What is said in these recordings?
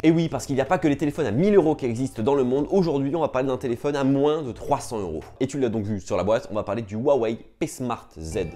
Et oui, parce qu'il n'y a pas que les téléphones à 1000 € qui existent dans le monde. Aujourd'hui, on va parler d'un téléphone à moins de 300 €. Et tu l'as donc vu sur la boîte, on va parler du Huawei P Smart Z.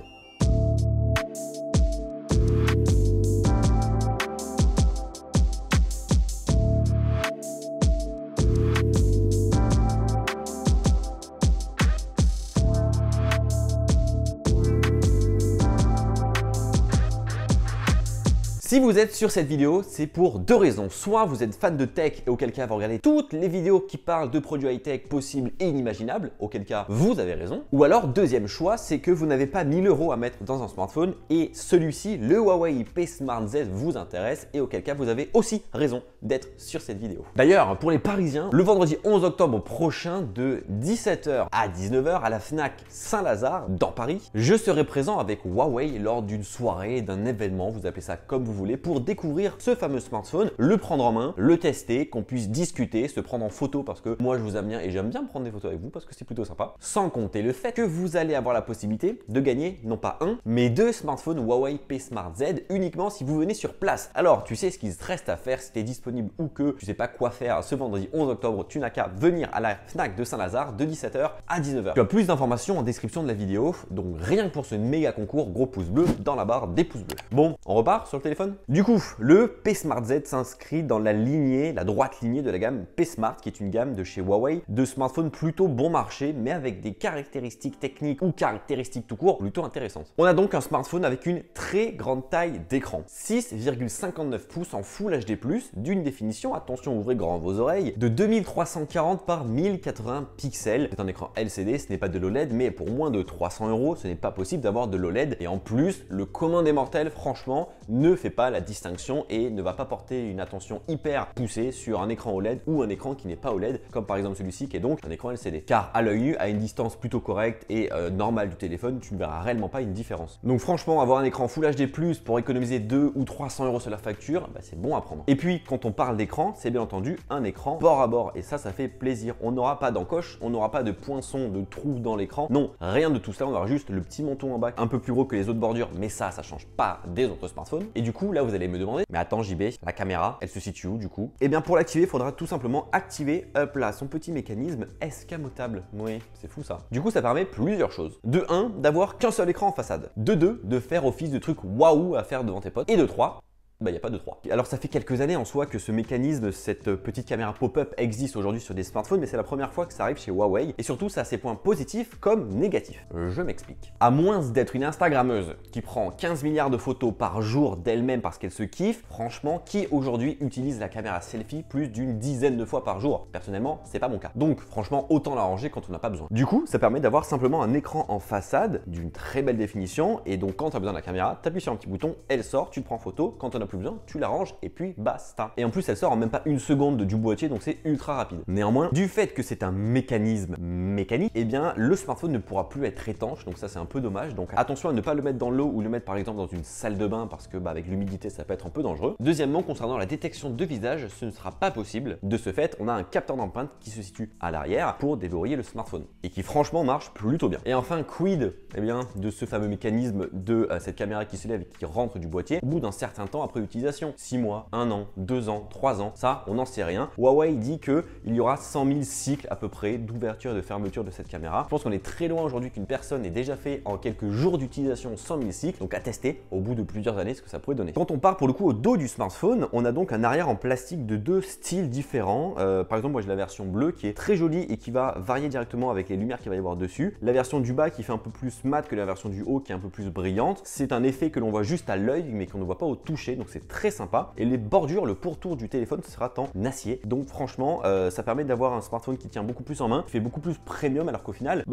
Si vous êtes sur cette vidéo, c'est pour deux raisons. Soit vous êtes fan de tech et auquel cas vous regardez toutes les vidéos qui parlent de produits high-tech possibles et inimaginables, auquel cas vous avez raison. Ou alors, deuxième choix, c'est que vous n'avez pas 1000 € à mettre dans un smartphone et celui-ci, le Huawei P Smart Z, vous intéresse et auquel cas vous avez aussi raison d'être sur cette vidéo. D'ailleurs, pour les Parisiens, le vendredi 11 octobre prochain de 17 h à 19 h à la Fnac Saint-Lazare dans Paris, je serai présent avec Huawei lors d'une soirée, d'un événement, vous appelez ça comme vous voulez, pour découvrir ce fameux smartphone, le prendre en main, le tester, qu'on puisse discuter, se prendre en photo parce que moi je vous aime bien et j'aime bien prendre des photos avec vous parce que c'est plutôt sympa. Sans compter le fait que vous allez avoir la possibilité de gagner non pas un, mais deux smartphones Huawei P Smart Z uniquement si vous venez sur place. Alors tu sais ce qu'il te reste à faire si tu es disponible ou que tu sais pas quoi faire ce vendredi 11 octobre, tu n'as qu'à venir à la Fnac de Saint-Lazare de 17 h à 19 h. Tu as plus d'informations en description de la vidéo, donc rien que pour ce méga concours, gros pouce bleu dans la barre des pouces bleus. Bon, on repart sur le téléphone? Du coup, le P Smart Z s'inscrit dans la lignée, la droite lignée de la gamme P Smart, qui est une gamme de chez Huawei, de smartphones plutôt bon marché, mais avec des caractéristiques techniques ou caractéristiques tout court plutôt intéressantes. On a donc un smartphone avec une très grande taille d'écran, 6,59 pouces en Full HD+, d'une définition, attention ouvrez grand vos oreilles, de 2340 par 1080 pixels. C'est un écran LCD, ce n'est pas de l'OLED, mais pour moins de 300 €, ce n'est pas possible d'avoir de l'OLED. Et en plus, le commun des mortels, franchement, ne fait pas la distinction et ne va pas porter une attention hyper poussée sur un écran OLED ou un écran qui n'est pas OLED, comme par exemple celui-ci qui est donc un écran LCD. Car à l'œil nu, à une distance plutôt correcte et normale du téléphone, tu ne verras réellement pas une différence. Donc franchement, avoir un écran Full HD+, pour économiser 200 ou 300 € sur la facture, bah, c'est bon à prendre. Et puis, quand on parle d'écran, c'est bien entendu un écran bord à bord. Et ça fait plaisir. On n'aura pas d'encoche, on n'aura pas de poinçons, de trous dans l'écran. Non, rien de tout cela. On aura juste le petit menton en bas, un peu plus gros que les autres bordures, mais ça change pas des autres smartphones. Et du coup, là, vous allez me demander, mais attends JB, la caméra, elle se situe où du coup? Eh bien pour l'activer, il faudra tout simplement activer hop là, son petit mécanisme escamotable. Oui, c'est fou ça. Du coup, ça permet plusieurs choses. De 1, d'avoir qu'un seul écran en façade. De 2, de faire office de truc waouh à faire devant tes potes. Et de 3, bah, il n'y a pas de 3. Alors ça fait quelques années en soi que ce mécanisme, cette petite caméra pop-up existe aujourd'hui sur des smartphones, mais c'est la première fois que ça arrive chez Huawei. Et surtout, ça a ses points positifs comme négatifs. Je m'explique. À moins d'être une Instagrammeuse qui prend 15 milliards de photos par jour d'elle-même parce qu'elle se kiffe, franchement, qui aujourd'hui utilise la caméra selfie plus d'une dizaine de fois par jour? Personnellement, c'est pas mon cas. Donc franchement, autant l'arranger quand on n'a pas besoin. Du coup, ça permet d'avoir simplement un écran en façade d'une très belle définition. Et donc quand tu as besoin de la caméra, tu appuies sur un petit bouton, elle sort, tu te prends photo. Quand on a plus besoin, tu l'arranges et puis basta. Et en plus, elle sort en même pas une seconde du boîtier, donc c'est ultra rapide. Néanmoins, du fait que c'est un mécanisme mécanique, eh bien le smartphone ne pourra plus être étanche, donc ça c'est un peu dommage. Donc attention à ne pas le mettre dans l'eau ou le mettre par exemple dans une salle de bain parce que avec l'humidité ça peut être un peu dangereux. Deuxièmement, concernant la détection de visage, ce ne sera pas possible. De ce fait, on a un capteur d'empreinte qui se situe à l'arrière pour déverrouiller le smartphone et qui franchement marche plutôt bien. Et enfin, quid de ce fameux mécanisme de cette caméra qui se lève et qui rentre du boîtier au bout d'un certain temps après utilisation? 6 mois, 1 an, 2 ans, 3 ans, ça on n'en sait rien. Huawei dit qu'il y aura 100 000 cycles à peu près d'ouverture et de fermeture de cette caméra. Je pense qu'on est très loin aujourd'hui qu'une personne ait déjà fait en quelques jours d'utilisation 100 000 cycles, donc à tester au bout de plusieurs années ce que ça pourrait donner. Quand on part pour le coup au dos du smartphone, on a donc un arrière en plastique de deux styles différents. Par exemple, moi j'ai la version bleue qui est très jolie et qui va varier directement avec les lumières qu'il va y avoir dessus. La version du bas qui fait un peu plus mat que la version du haut qui est un peu plus brillante. C'est un effet que l'on voit juste à l'œil mais qu'on ne voit pas au toucher, donc c'est très sympa. Et les bordures, le pourtour du téléphone, ce sera en acier. Donc franchement, ça permet d'avoir un smartphone qui tient beaucoup plus en main, qui fait beaucoup plus premium, alors qu'au final,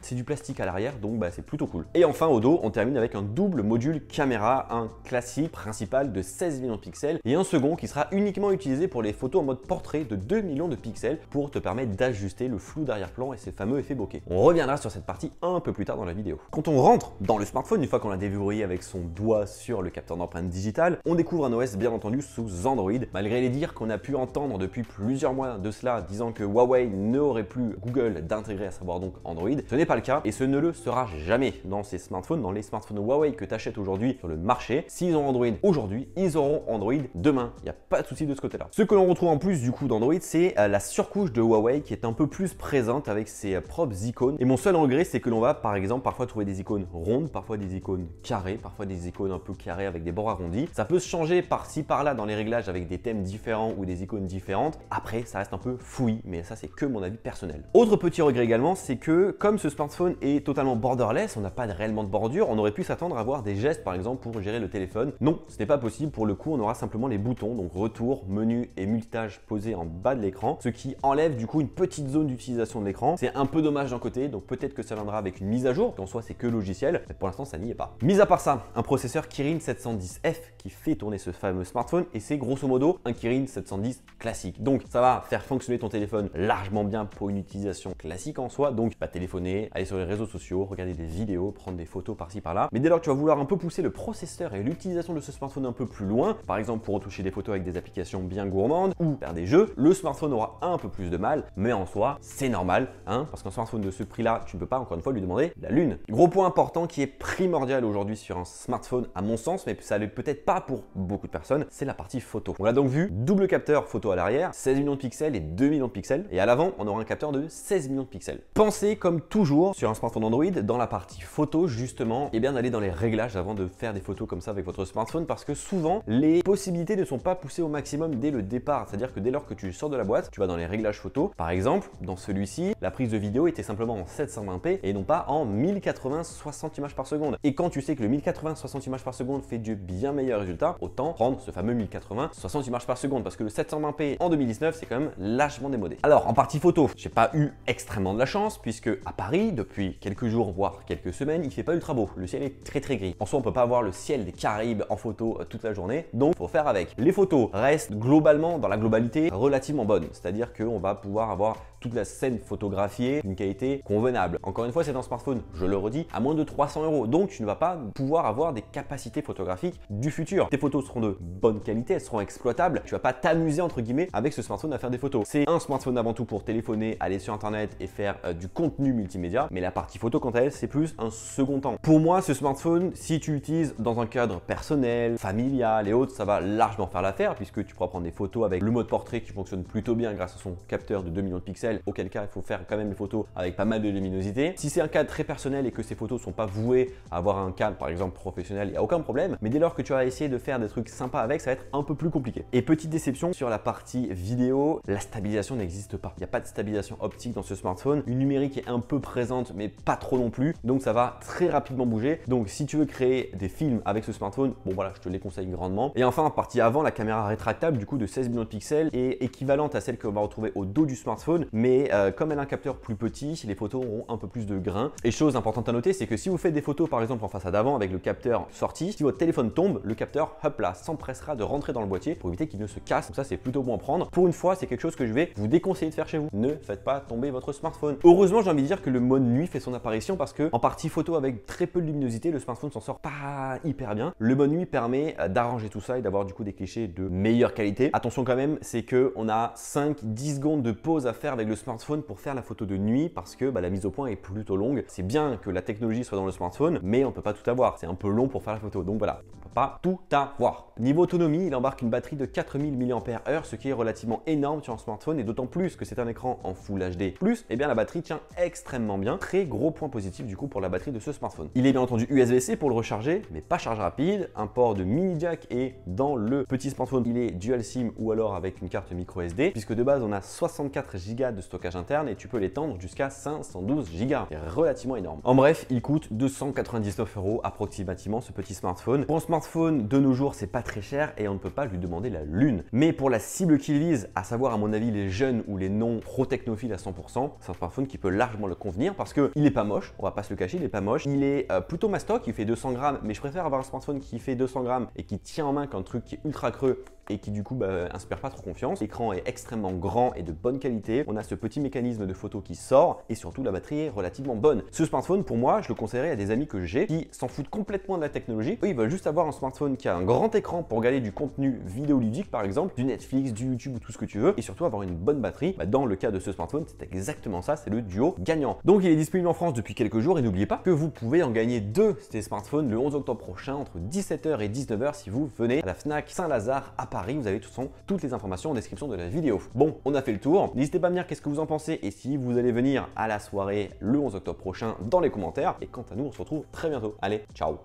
c'est du plastique à l'arrière, donc c'est plutôt cool. Et enfin au dos, on termine avec un double module caméra, un classique principal de 16 millions de pixels et un second qui sera uniquement utilisé pour les photos en mode portrait de 2 millions de pixels pour te permettre d'ajuster le flou d'arrière-plan et ces fameux effets bokeh. On reviendra sur cette partie un peu plus tard dans la vidéo. Quand on rentre dans le smartphone, une fois qu'on l'a déverrouillé avec son doigt sur le capteur d'empreinte digitale, on découvre un OS bien entendu sous Android, malgré les dires qu'on a pu entendre depuis plusieurs mois de cela disant que Huawei n'aurait plus Google d'intégrer, à savoir donc Android. Ce n'est n'est pas le cas et ce ne le sera jamais dans ces smartphones, dans les smartphones Huawei que tu achètes aujourd'hui sur le marché. S'ils ont Android aujourd'hui, ils auront Android demain. Il n'y a pas de souci de ce côté-là. Ce que l'on retrouve en plus du coup d'Android, c'est la surcouche de Huawei qui est un peu plus présente avec ses propres icônes. Et mon seul regret, c'est que l'on va par exemple parfois trouver des icônes rondes, parfois des icônes carrées, parfois des icônes un peu carrées avec des bords arrondis. Ça peut se changer par-ci par-là dans les réglages avec des thèmes différents ou des icônes différentes. Après, ça reste un peu fouillis, mais ça c'est que mon avis personnel. Autre petit regret également, c'est que comme ce smartphone est totalement borderless, on n'a pas réellement de bordure, on aurait pu s'attendre à avoir des gestes par exemple pour gérer le téléphone. Non, ce n'est pas possible. Pour le coup, on aura simplement les boutons, donc retour, menu et multitâche posés en bas de l'écran, ce qui enlève du coup une petite zone d'utilisation de l'écran. C'est un peu dommage d'un côté, donc peut-être que ça viendra avec une mise à jour, qu'en soit c'est que logiciel, mais pour l'instant ça n'y est pas. Mis à part ça, un processeur Kirin 710F qui fait tourner ce fameux smartphone et c'est grosso modo un Kirin 710 classique. Donc ça va faire fonctionner ton téléphone largement bien pour une utilisation classique en soi, donc pas téléphoner, aller sur les réseaux sociaux, regarder des vidéos, prendre des photos par-ci par-là. Mais dès lors que tu vas vouloir un peu pousser le processeur et l'utilisation de ce smartphone un peu plus loin, par exemple pour retoucher des photos avec des applications bien gourmandes ou faire des jeux, le smartphone aura un peu plus de mal, mais en soi c'est normal, hein, parce qu'un smartphone de ce prix-là, tu ne peux pas encore une fois lui demander la lune. Gros point important qui est primordial aujourd'hui sur un smartphone à mon sens, mais ça l'est peut-être pas pour beaucoup de personnes, c'est la partie photo. On l'a donc vu, double capteur photo à l'arrière, 16 millions de pixels et 2 millions de pixels, et à l'avant on aura un capteur de 16 millions de pixels. Pensez comme toujours sur un smartphone Android dans la partie photo justement, et bien d'aller dans les réglages avant de faire des photos comme ça avec votre smartphone, parce que souvent les possibilités ne sont pas poussées au maximum dès le départ, c'est-à-dire que dès lors que tu sors de la boîte, tu vas dans les réglages photo. Par exemple, dans celui-ci, la prise de vidéo était simplement en 720p et non pas en 1080 60 images par seconde. Et quand tu sais que le 1080 60 images par seconde fait de bien meilleurs résultats, autant prendre ce fameux 1080 60 images par seconde, parce que le 720p en 2019 c'est quand même lâchement démodé. Alors en partie photo, j'ai pas eu extrêmement de la chance puisque à Paris, depuis quelques jours voire quelques semaines, il fait pas ultra beau. Le ciel est très gris. En soi, on peut pas avoir le ciel des Caraïbes en photo toute la journée, donc faut faire avec. Les photos restent globalement, dans la globalité, relativement bonnes, c'est-à-dire qu'on va pouvoir avoir toute la scène photographiée d'une qualité convenable. Encore une fois, c'est un smartphone, je le redis, à moins de 300 €, donc tu ne vas pas pouvoir avoir des capacités photographiques du futur. Tes photos seront de bonne qualité, elles seront exploitables, tu vas pas t'amuser entre guillemets avec ce smartphone à faire des photos. C'est un smartphone avant tout pour téléphoner, aller sur internet et faire du contenu multimédia, mais la partie photo quant à elle, c'est plus un second temps. Pour moi, ce smartphone, si tu l'utilises dans un cadre personnel, familial et autres, ça va largement faire l'affaire puisque tu pourras prendre des photos avec le mode portrait qui fonctionne plutôt bien grâce à son capteur de 2 millions de pixels, auquel cas il faut faire quand même des photos avec pas mal de luminosité. Si c'est un cadre très personnel et que ces photos sont pas vouées à avoir un cadre par exemple professionnel, il n'y a aucun problème, mais dès lors que tu vas essayer de faire des trucs sympas avec, ça va être un peu plus compliqué. Et petite déception sur la partie vidéo, la stabilisation n'existe pas. Il n'y a pas de stabilisation optique dans ce smartphone. Une numérique est un peu présente mais pas trop non plus, donc ça va très rapidement bouger. Donc si tu veux créer des films avec ce smartphone, bon voilà, je te les conseille grandement. Et enfin, en partie avant, la caméra rétractable du coup de 16 millions de pixels est équivalente à celle qu'on va retrouver au dos du smartphone, mais comme elle a un capteur plus petit, les photos auront un peu plus de grain. Et chose importante à noter, c'est que si vous faites des photos par exemple en façade avant avec le capteur sorti, si votre téléphone tombe, le capteur hop là s'empressera de rentrer dans le boîtier pour éviter qu'il ne se casse. Donc ça c'est plutôt bon à prendre. Pour une fois, c'est quelque chose que je vais vous déconseiller de faire chez vous. Ne faites pas tomber votre smartphone. Heureusement, j'ai envie de dire que le mode nuit fait son apparition parce que en partie photo avec très peu de luminosité, le smartphone s'en sort pas hyper bien. Le mode nuit permet d'arranger tout ça et d'avoir du coup des clichés de meilleure qualité. Attention quand même, c'est que on a 5-10 secondes de pause à faire avec le smartphone pour faire la photo de nuit parce que la mise au point est plutôt longue. C'est bien que la technologie soit dans le smartphone, mais on peut pas tout avoir. C'est un peu long pour faire la photo. Donc voilà, on peut pas tout avoir. Niveau autonomie, il embarque une batterie de 4000 mAh, ce qui est relativement énorme sur un smartphone et d'autant plus que c'est un écran en Full HD+, et bien la batterie tient extrêmement bien. Très gros point positif du coup pour la batterie de ce smartphone. Il est bien entendu USB-C pour le recharger, mais pas charge rapide, un port de mini jack et dans le petit smartphone, il est dual SIM ou alors avec une carte micro SD, puisque de base on a 64 Go de stockage interne et tu peux l'étendre jusqu'à 512 Go. C'est relativement énorme. En bref, il coûte 299 € approximativement ce petit smartphone. Pour un smartphone de nos jours, c'est pas très cher et on ne peut pas lui demander la lune. Mais pour la cible qu'il vise, à savoir à mon avis les jeunes ou les non pro-technophiles à 100%, c'est un smartphone qui peut largement le convenir parce que il est pas moche, on va pas se le cacher, il est pas moche. Il est plutôt mastoc, il fait 200 grammes, mais je préfère avoir un smartphone qui fait 200 grammes et qui tient en main qu'un truc qui est ultra creux et qui du coup inspire pas trop confiance. L'écran est extrêmement grand et de bonne qualité. On a ce petit mécanisme de photo qui sort et surtout la batterie est relativement bonne. Ce smartphone, pour moi, je le conseillerais à des amis que j'ai qui s'en foutent complètement de la technologie. Eux, ils veulent juste avoir un smartphone qui a un grand écran pour regarder du contenu vidéoludique par exemple, du Netflix, du YouTube ou tout ce que tu veux, et surtout avoir une bonne batterie. Dans le cas de ce smartphone, c'est exactement ça, c'est le duo gagnant. Donc il est disponible en France depuis quelques jours et n'oubliez pas que vous pouvez en gagner 2 ces smartphones le 11 octobre prochain entre 17h et 19h si vous venez à la Fnac Saint-Lazare à Paris. Vous avez toutes les informations en description de la vidéo. Bon, on a fait le tour. N'hésitez pas à me dire qu'est-ce que vous en pensez et si vous allez venir à la soirée le 11 octobre prochain dans les commentaires. Et quant à nous, on se retrouve très bientôt. Allez, ciao!